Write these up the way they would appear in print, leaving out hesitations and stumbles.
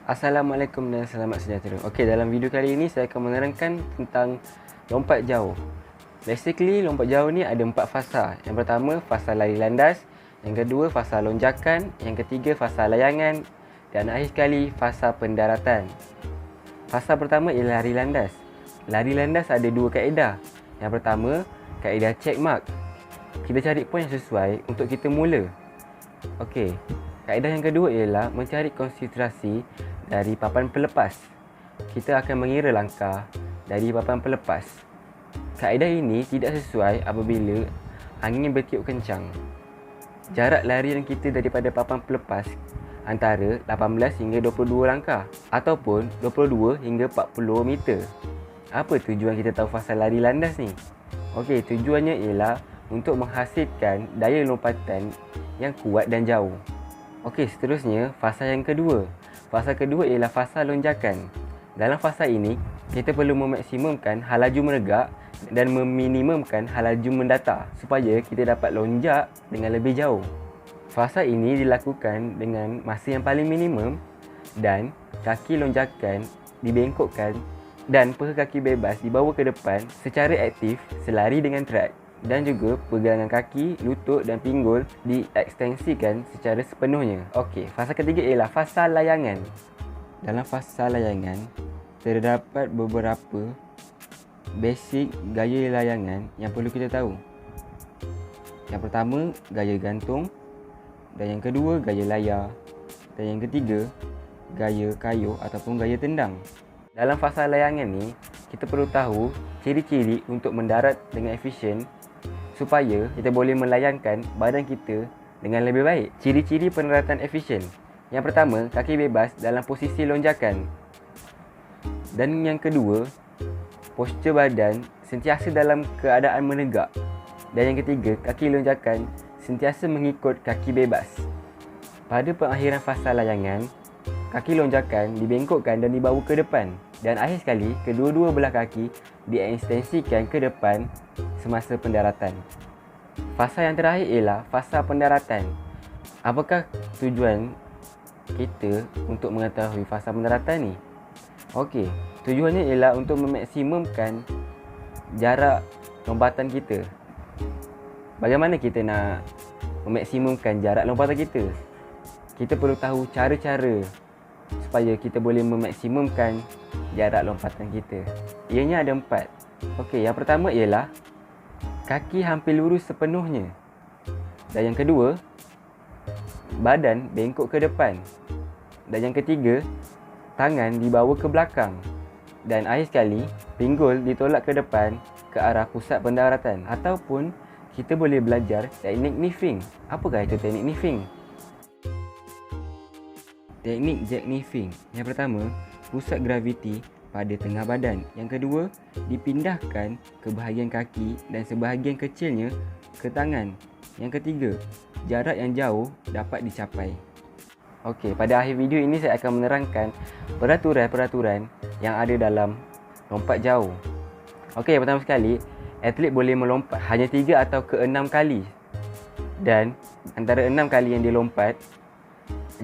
Assalamualaikum dan selamat sejahtera. Okey, dalam video kali ini saya akan menerangkan tentang lompat jauh. Basically, lompat jauh ni ada 4 fasa. Yang pertama, fasa lari landas. Yang kedua, fasa lonjakan. Yang ketiga, fasa layangan. Dan akhir sekali, fasa pendaratan. Fasa pertama ialah lari landas. Lari landas ada 2 kaedah. Yang pertama, kaedah check mark. Kita cari poin yang sesuai untuk kita mula. Okey, kaedah yang kedua ialah mencari konsentrasi dari papan pelepas. Kita akan mengira langkah dari papan pelepas. Kaedah ini tidak sesuai apabila angin bertiup kencang. Jarak larian kita daripada papan pelepas antara 18 hingga 22 langkah ataupun 22 hingga 40 meter. Apa tujuan kita tahu fasa lari landas ni? Okey, tujuannya ialah untuk menghasilkan daya lompatan yang kuat dan jauh. Okey, seterusnya fasa yang kedua. Fasa kedua ialah fasa lonjakan. Dalam fasa ini, kita perlu memaksimumkan halaju menegak dan meminimumkan halaju mendatar supaya kita dapat lonjak dengan lebih jauh. Fasa ini dilakukan dengan masa yang paling minimum dan kaki lonjakan dibengkokkan dan peha kaki bebas dibawa ke depan secara aktif selari dengan track. Dan juga pergelangan kaki, lutut dan pinggul diekstensikan secara sepenuhnya. Okey, fasa ketiga ialah fasa layangan. Dalam fasa layangan, terdapat beberapa basic gaya layangan yang perlu kita tahu. Yang pertama, gaya gantung. Dan yang kedua, gaya layar. Dan yang ketiga, gaya kayuh ataupun gaya tendang. Dalam fasa layangan ni, kita perlu tahu ciri-ciri untuk mendarat dengan efisien supaya kita boleh melayangkan badan kita dengan lebih baik. Ciri-ciri pendaratan efisien. Yang pertama, kaki bebas dalam posisi lonjakan. Dan yang kedua, postur badan sentiasa dalam keadaan menegak. Dan yang ketiga, kaki lonjakan sentiasa mengikut kaki bebas. Pada pengakhiran fasa layangan, kaki lonjakan dibengkokkan dan dibawa ke depan. Dan akhir sekali, kedua-dua belah kaki diekstensikan ke depan semasa pendaratan. Fasa yang terakhir ialah fasa pendaratan. Apakah tujuan kita untuk mengetahui fasa pendaratan ni? Okey, tujuannya ialah untuk memaksimumkan jarak lompatan kita. Bagaimana kita nak memaksimumkan jarak lompatan kita? Kita perlu tahu cara-cara supaya kita boleh memaksimumkan jarak lompatan kita. Ianya ada 4. Okey, yang pertama ialah kaki hampir lurus sepenuhnya. Dan yang kedua, badan bengkok ke depan. Dan yang ketiga, tangan dibawa ke belakang. Dan akhir sekali, pinggul ditolak ke depan ke arah pusat pendaratan. Ataupun kita boleh belajar teknik kniffing. Apakah itu teknik kniffing? Teknik jack kniffing. Yang pertama, pusat graviti pada tengah badan. Yang kedua, dipindahkan ke bahagian kaki dan sebahagian kecilnya ke tangan. Yang ketiga, jarak yang jauh dapat dicapai. Okey, pada akhir video ini saya akan menerangkan peraturan-peraturan yang ada dalam lompat jauh. Okey, pertama sekali, atlet boleh melompat hanya 3 atau ke 6 kali. Dan antara 6 kali yang dia lompat,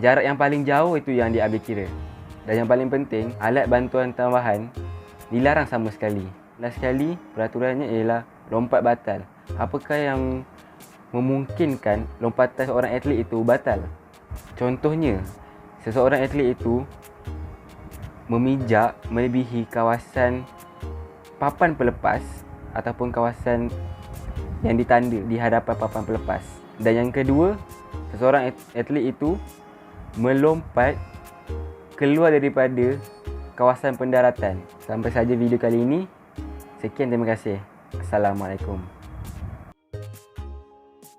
jarak yang paling jauh itu yang diambil kira. Dan yang paling penting, alat bantuan tambahan dilarang sama sekali. Last sekali, peraturannya ialah lompat batal. Apakah yang memungkinkan lompatan seorang atlet itu batal? Contohnya, seseorang atlet itu memijak melebihi kawasan papan pelepas ataupun kawasan yang ditanda di hadapan papan pelepas. Dan yang kedua, seseorang atlet itu melompat keluar daripada kawasan pendaratan. Sampai saja video kali ini. Sekian, terima kasih. Assalamualaikum.